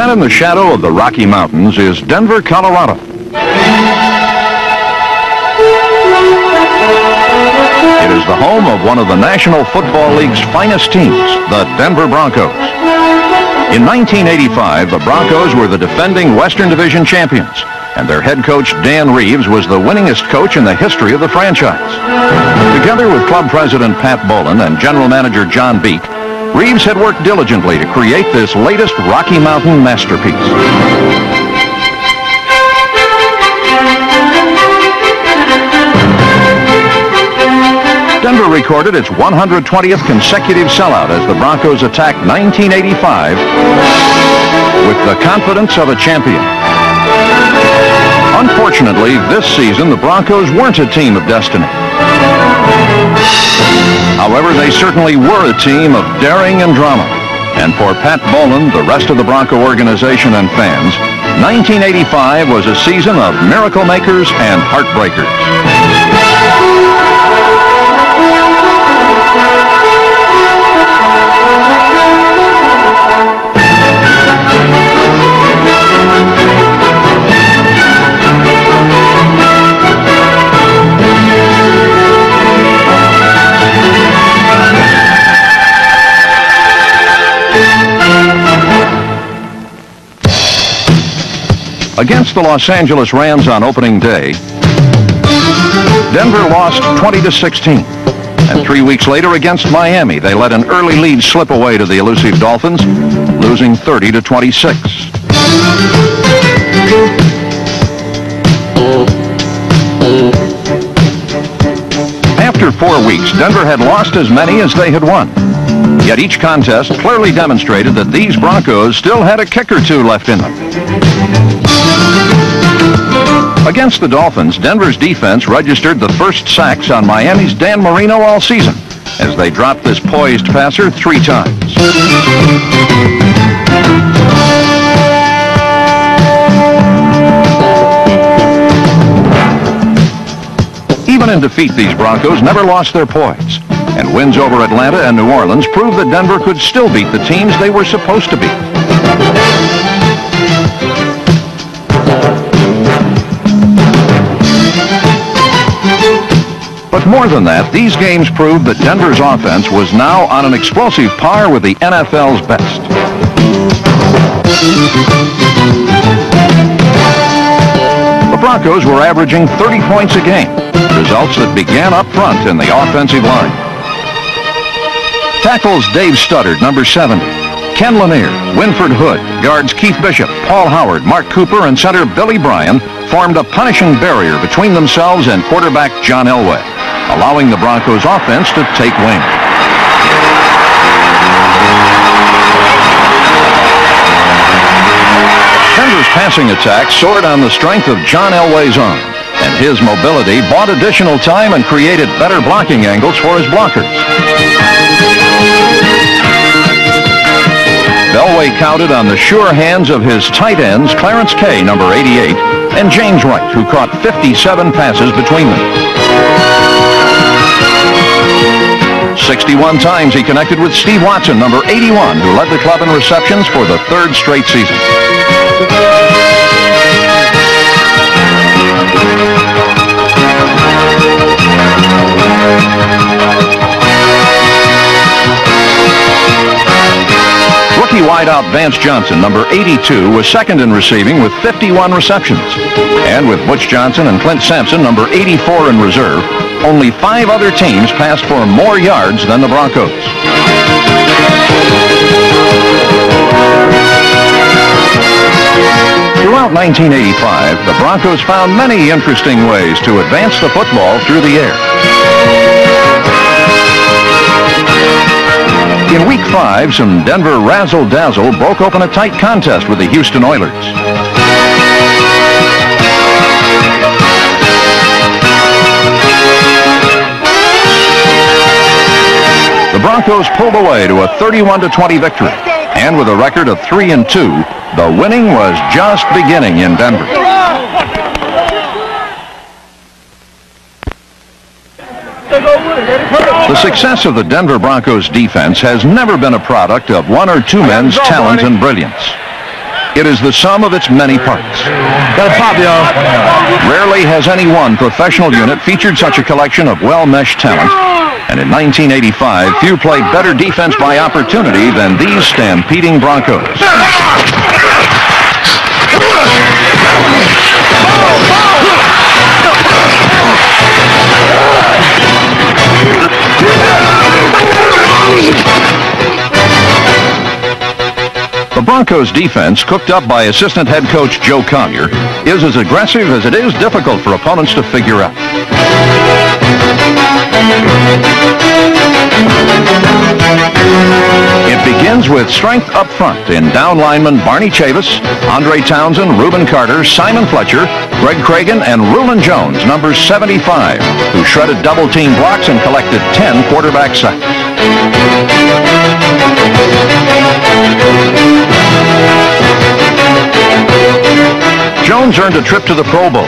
Set in the shadow of the Rocky Mountains is Denver, Colorado. It is the home of one of the National Football League's finest teams, the Denver Broncos. In 1985, the Broncos were the defending Western Division champions, and their head coach, Dan Reeves, was the winningest coach in the history of the franchise. Together with club president Pat Bowlen and general manager John Beek, Reeves had worked diligently to create this latest Rocky Mountain masterpiece. Denver recorded its 120th consecutive sellout as the Broncos attacked 1985 with the confidence of a champion. Unfortunately, this season, the Broncos weren't a team of destiny. However, they certainly were a team of daring and drama. And for Pat Bowlen, the rest of the Bronco organization and fans, 1985 was a season of miracle makers and heartbreakers. Against the Los Angeles Rams on opening day, Denver lost 20-16. And 3 weeks later against Miami, they let an early lead slip away to the elusive Dolphins, losing 30-26. After 4 weeks, Denver had lost as many as they had won. Yet each contest clearly demonstrated that these Broncos still had a kick or two left in them. Against the Dolphins, Denver's defense registered the first sacks on Miami's Dan Marino all season, as they dropped this poised passer 3 times. Even in defeat, these Broncos never lost their poise, and wins over Atlanta and New Orleans proved that Denver could still beat the teams they were supposed to beat. But more than that, these games proved that Denver's offense was now on an explosive par with the NFL's best. The Broncos were averaging 30 points a game, results that began up front in the offensive line. Tackles Dave Studdard, number 70, Ken Lanier, Winford Hood, guards Keith Bishop, Paul Howard, Mark Cooper, and center Billy Bryan formed a punishing barrier between themselves and quarterback John Elway, allowing the Broncos offense to take wing. Denver's passing attack soared on the strength of John Elway's arm, and his mobility bought additional time and created better blocking angles for his blockers. Elway counted on the sure hands of his tight ends, Clarence Kay, number 88, and James Wright, who caught 57 passes between them. 61 times he connected with Steve Watson, number 81, who led the club in receptions for the 3rd straight season. Rookie wideout Vance Johnson, number 82, was second in receiving with 51 receptions. And with Butch Johnson and Clint Sampson, number 84, in reserve, only 5 other teams passed for more yards than the Broncos. Throughout 1985, the Broncos found many interesting ways to advance the football through the air. In Week 5, some Denver razzle-dazzle broke open a tight contest with the Houston Oilers. The Broncos pulled away to a 31-20 victory, and with a record of 3-2, the winning was just beginning in Denver. The success of the Denver Broncos defense has never been a product of one or two men's talent and brilliance. It is the sum of its many parts. Gotta pop, y'all. Rarely has any one professional unit featured such a collection of well-meshed talent. And in 1985, few played better defense by opportunity than these stampeding Broncos. The Broncos defense, cooked up by assistant head coach Joe Collier, is as aggressive as it is difficult for opponents to figure out. It begins with strength up front in down linemen Barney Chavis, Andre Townsend, Reuben Carter, Simon Fletcher, Greg Cragen, and Rulon Jones, number 75, who shredded double-team blocks and collected 10 quarterback sacks. Jones earned a trip to the Pro Bowl,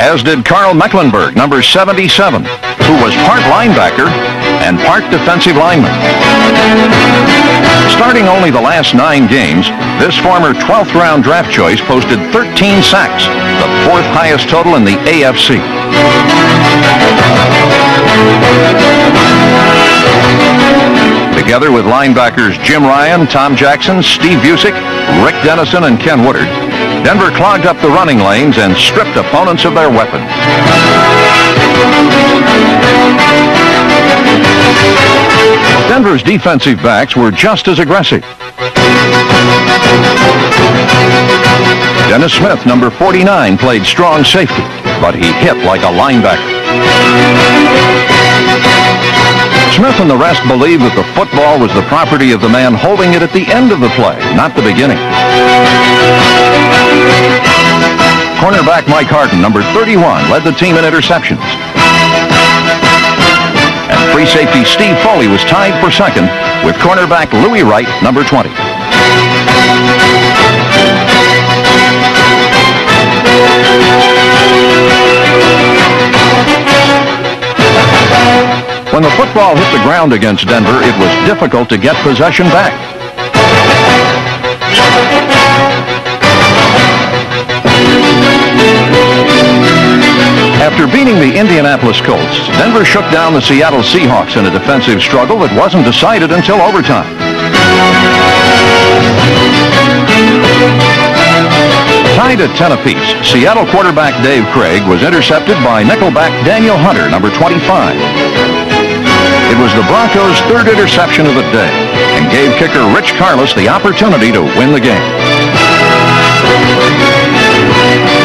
as did Carl Mecklenburg, number 77, who was part linebacker and part defensive lineman. Starting only the last 9 games, this former 12th round draft choice posted 13 sacks, the 4th highest total in the AFC. Together with linebackers Jim Ryan, Tom Jackson, Steve Busick, Rick Dennison, and Ken Woodard, Denver clogged up the running lanes and stripped opponents of their weapons. Denver's defensive backs were just as aggressive. Dennis Smith, number 49, played strong safety, but he hit like a linebacker. Smith and the rest believed that the football was the property of the man holding it at the end of the play, not the beginning. Cornerback Mike Harden, number 31, led the team in interceptions. And free safety Steve Foley was tied for second with cornerback Louis Wright, number 20. When the football hit the ground against Denver, it was difficult to get possession back. After beating the Indianapolis Colts, Denver shook down the Seattle Seahawks in a defensive struggle that wasn't decided until overtime. Tied at 10 apiece, Seattle quarterback Dave Craig was intercepted by nickelback Daniel Hunter, number 25. It was the Broncos' 3rd interception of the day and gave kicker Rich Carlos the opportunity to win the game.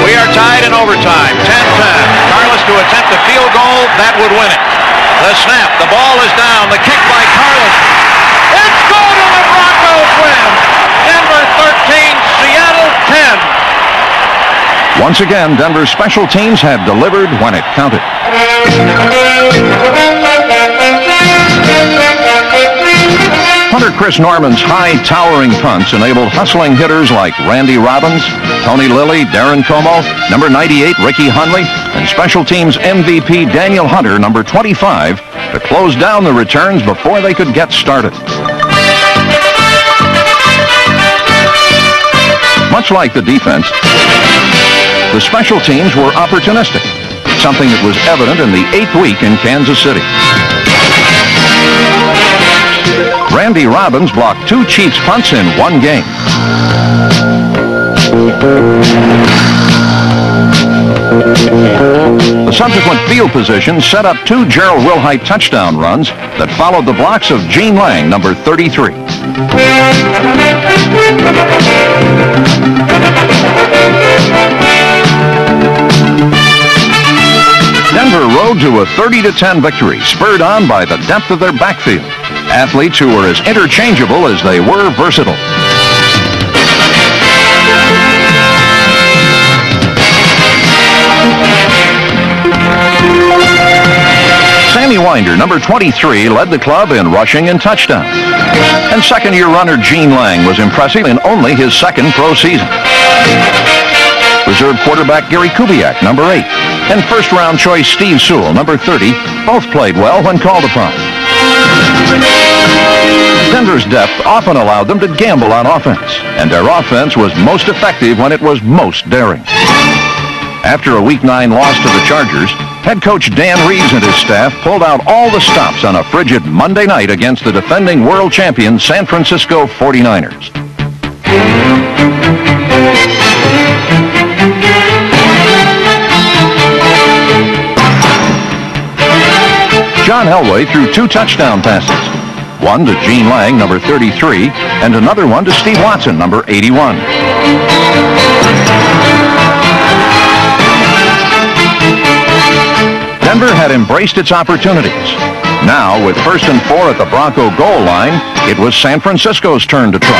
We are tied in overtime, 10-10. Carlos to attempt a field goal, that would win it. The snap, the ball is down, the kick by Carlos. It's good and the Broncos win. Denver 13, Seattle 10. Once again, Denver's special teams had delivered when it counted. Punter Chris Norman's high, towering punts enabled hustling hitters like Randy Robbins, Tony Lilly, Darren Como, number 98 Ricky Hunley, and special teams MVP Daniel Hunter, number 25, to close down the returns before they could get started. Much like the defense, the special teams were opportunistic, something that was evident in the 8th week in Kansas City. Randy Robbins blocked 2 Chiefs punts in 1 game. The subsequent field position set up 2 Gerald Wilhite touchdown runs that followed the blocks of Gene Lang, number 33. Denver rode to a 30-10 victory, spurred on by the depth of their backfield. Athletes who were as interchangeable as they were versatile. Sammy Winder, number 23, led the club in rushing and touchdowns. And second-year runner Gene Lang was impressive in only his 2nd pro season. Reserve quarterback Gary Kubiak, number 8, and first-round choice Steve Sewell, number 30, both played well when called upon. Denver's depth often allowed them to gamble on offense, and their offense was most effective when it was most daring. After a Week 9 loss to the Chargers, head coach Dan Reeves and his staff pulled out all the stops on a frigid Monday night against the defending world champion San Francisco 49ers. John Elway threw 2 touchdown passes. One to Gene Lang, number 33, and another one to Steve Watson, number 81. Denver had embraced its opportunities. Now, with 1st and 4 at the Bronco goal line, it was San Francisco's turn to try.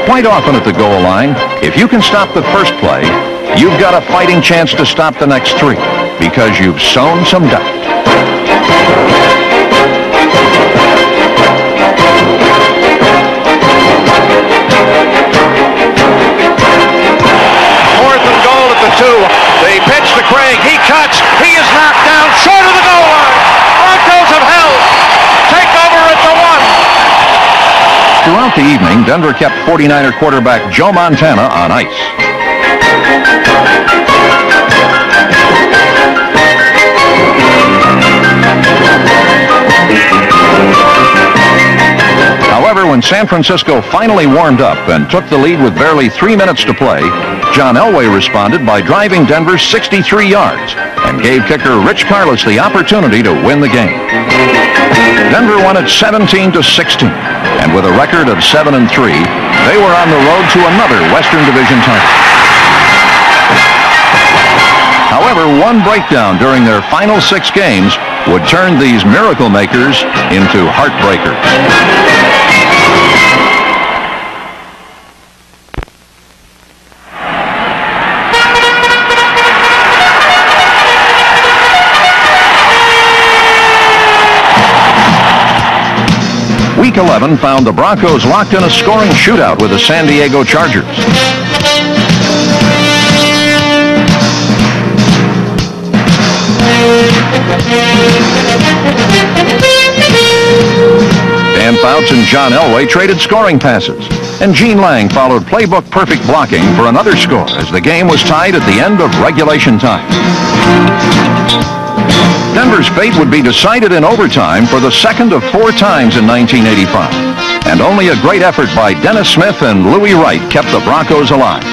Quite often at the goal line, if you can stop the first play, you've got a fighting chance to stop the next 3, because you've sown some doubt. 2. They pitch to Craig. He cuts. He is knocked down short of the goal line. Broncos have held. Take over at the 1. Throughout the evening, Denver kept 49er quarterback Joe Montana on ice. However, when San Francisco finally warmed up and took the lead with barely 3 minutes to play, John Elway responded by driving Denver 63 yards and gave kicker Rich Karlis the opportunity to win the game. Denver won it 17-16, and with a record of 7-3, they were on the road to another Western Division title. However, one breakdown during their final 6 games would turn these miracle makers into heartbreakers. Week 11 found the Broncos locked in a scoring shootout with the San Diego Chargers. Dan Fouts and John Elway traded scoring passes, and Gene Lang followed playbook-perfect blocking for another score as the game was tied at the end of regulation time. Denver's fate would be decided in overtime for the second of 4 times in 1985, and only a great effort by Dennis Smith and Louis Wright kept the Broncos alive.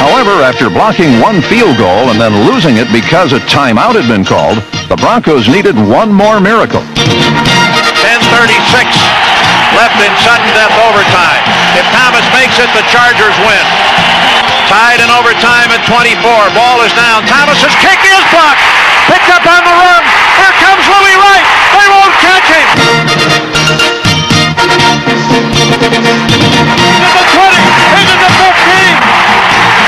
However, after blocking 1 field goal and then losing it because a timeout had been called, the Broncos needed one more miracle. 10:36 left in sudden death overtime. If Thomas makes it, the Chargers win. Tied in overtime at 24. Ball is down. Thomas's kick is blocked. Picked up on the run. Here comes Louis Wright. They won't catch him. Into the 20. Into the 15.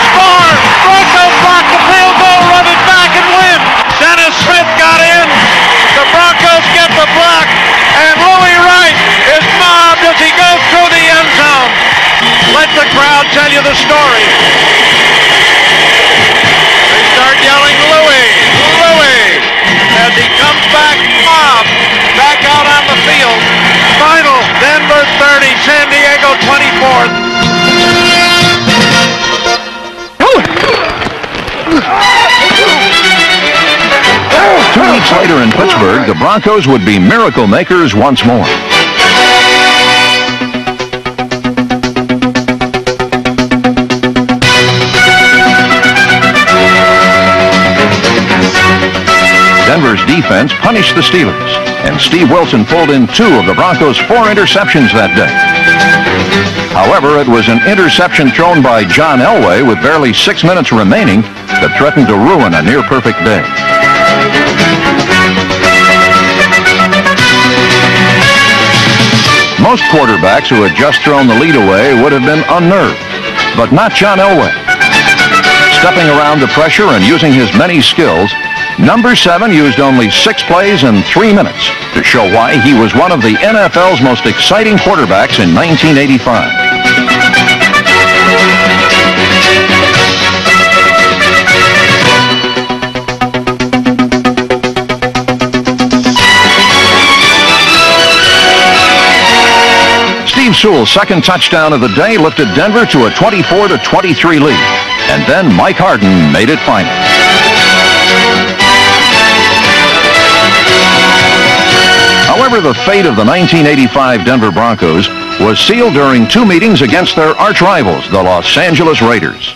Score. Broncos block the field goal, run it back and win. Dennis Smith got in. The Broncos get the block. And Louis Wright is mobbed as he goes through the end zone. Let the crowd tell you the story. They start yelling, Louis, Louis, as he comes back, mobbed, back out on the field. Final, Denver 30, San Diego 24. Two weeks later in Pittsburgh, the Broncos would be miracle makers once more. Denver's defense punished the Steelers, and Steve Wilson pulled in 2 of the Broncos' 4 interceptions that day. However, it was an interception thrown by John Elway with barely 6 minutes remaining that threatened to ruin a near-perfect day. Most quarterbacks who had just thrown the lead away would have been unnerved, but not John Elway. Stepping around the pressure and using his many skills, number 7 used only 6 plays in 3 minutes to show why he was one of the NFL's most exciting quarterbacks in 1985. Sewell's second touchdown of the day lifted Denver to a 24-23 lead. And then Mike Harden made it final. However, the fate of the 1985 Denver Broncos was sealed during two meetings against their arch rivals, the Los Angeles Raiders.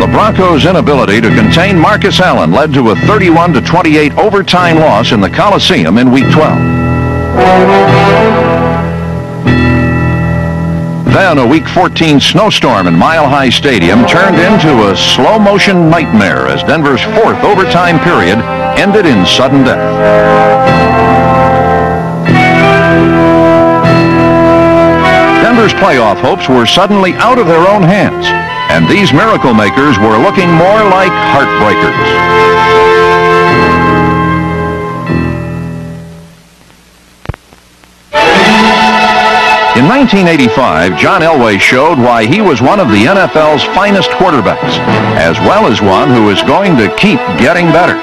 The Broncos' inability to contain Marcus Allen led to a 31-28 overtime loss in the Coliseum in Week 12. Then a Week 14 snowstorm in Mile High Stadium turned into a slow-motion nightmare as Denver's fourth overtime period ended in sudden death. Denver's playoff hopes were suddenly out of their own hands, and these miracle makers were looking more like heartbreakers. In 1985, John Elway showed why he was one of the NFL's finest quarterbacks, as well as one who is going to keep getting better.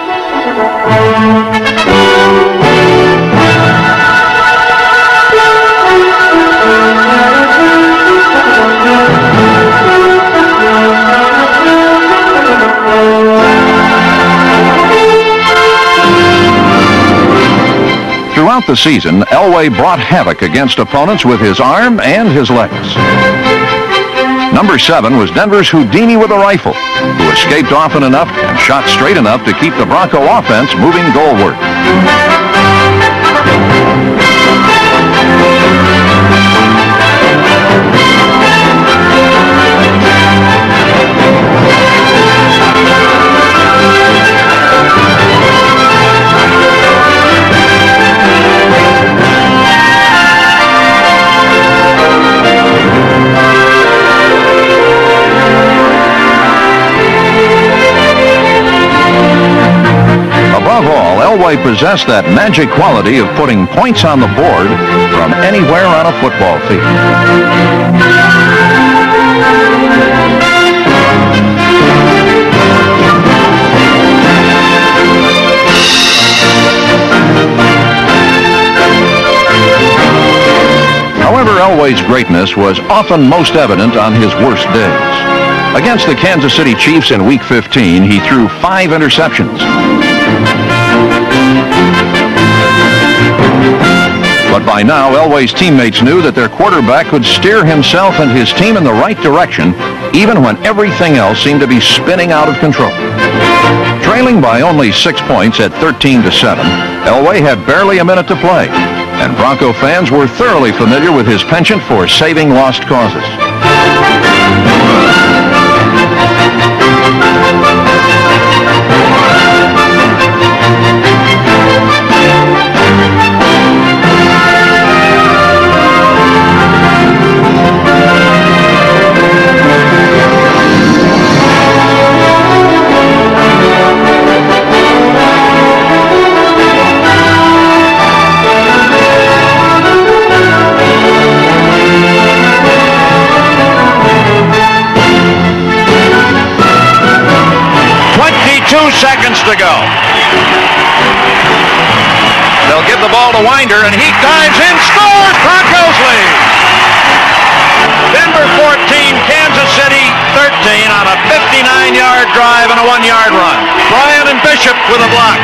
Throughout the season, Elway brought havoc against opponents with his arm and his legs. Number 7 was Denver's Houdini with a rifle, who escaped often enough and shot straight enough to keep the Bronco offense moving goalward. Above all, Elway possessed that magic quality of putting points on the board from anywhere on a football field. However, Elway's greatness was often most evident on his worst days. Against the Kansas City Chiefs in Week 15, he threw 5 interceptions. But by now, Elway's teammates knew that their quarterback could steer himself and his team in the right direction, even when everything else seemed to be spinning out of control. Trailing by only 6 points at 13-7, Elway had barely a minute to play, and Bronco fans were thoroughly familiar with his penchant for saving lost causes. Seconds to go. They'll give the ball to Winder, and he dives in, scores! Broncos lead. Denver 14, Kansas City 13 on a 59-yard drive and a 1-yard run. Bryant and Bishop with a block.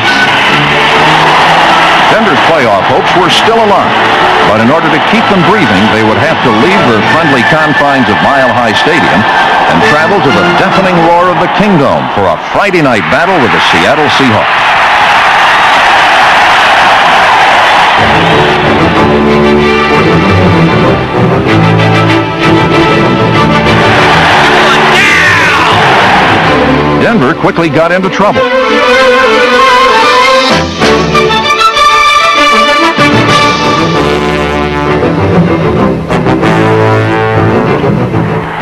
Denver's playoff hopes were still alive, but in order to keep them breathing, they would have to leave the friendly confines of Mile High Stadium and travel to the deafening roar of the Kingdome for a Friday night battle with the Seattle Seahawks. Denver quickly got into trouble.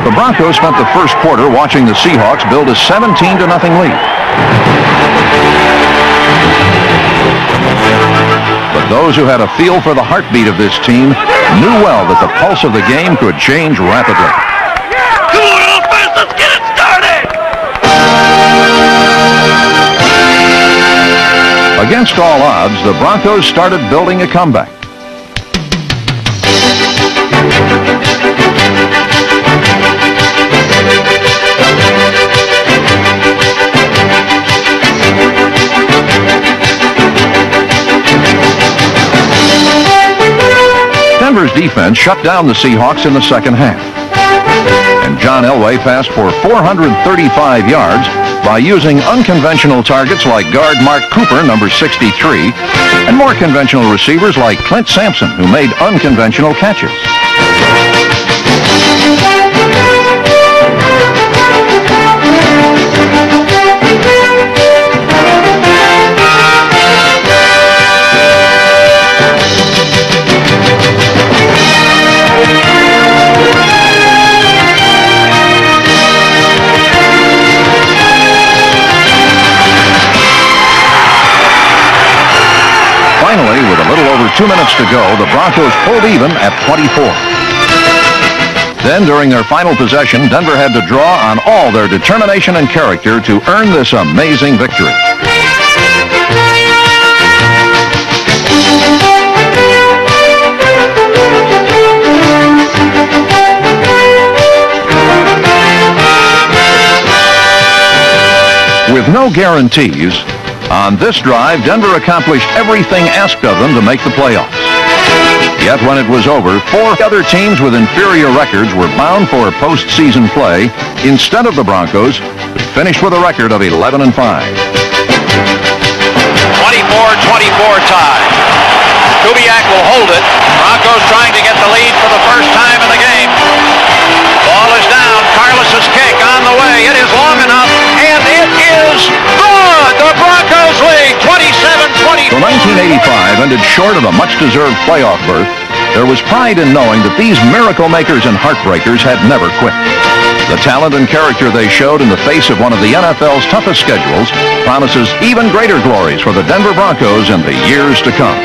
The Broncos spent the first quarter watching the Seahawks build a 17-0 lead. But those who had a feel for the heartbeat of this team knew well that the pulse of the game could change rapidly. Come on, offense, let's get it started! Against all odds, the Broncos started building a comeback. Denver's defense shut down the Seahawks in the second half. And John Elway passed for 435 yards by using unconventional targets like guard Mark Cooper, number 63, and more conventional receivers like Clint Sampson, who made unconventional catches. Finally, with a little over 2 minutes to go, the Broncos pulled even at 24. Then, during their final possession, Denver had to draw on all their determination and character to earn this amazing victory. With no guarantees, on this drive, Denver accomplished everything asked of them to make the playoffs. Yet when it was over, 4 other teams with inferior records were bound for postseason play instead of the Broncos, who finished with a record of 11-5. 24-24 tie. Kubiak will hold it. Broncos trying to get the lead for the first time in the game. Ball is down. Carlos's kick on the way. It is long enough, and it is good. The Broncos lead 27-24. The 1985 ended short of a much-deserved playoff berth. There was pride in knowing that these miracle makers and heartbreakers had never quit. The talent and character they showed in the face of one of the NFL's toughest schedules promises even greater glories for the Denver Broncos in the years to come.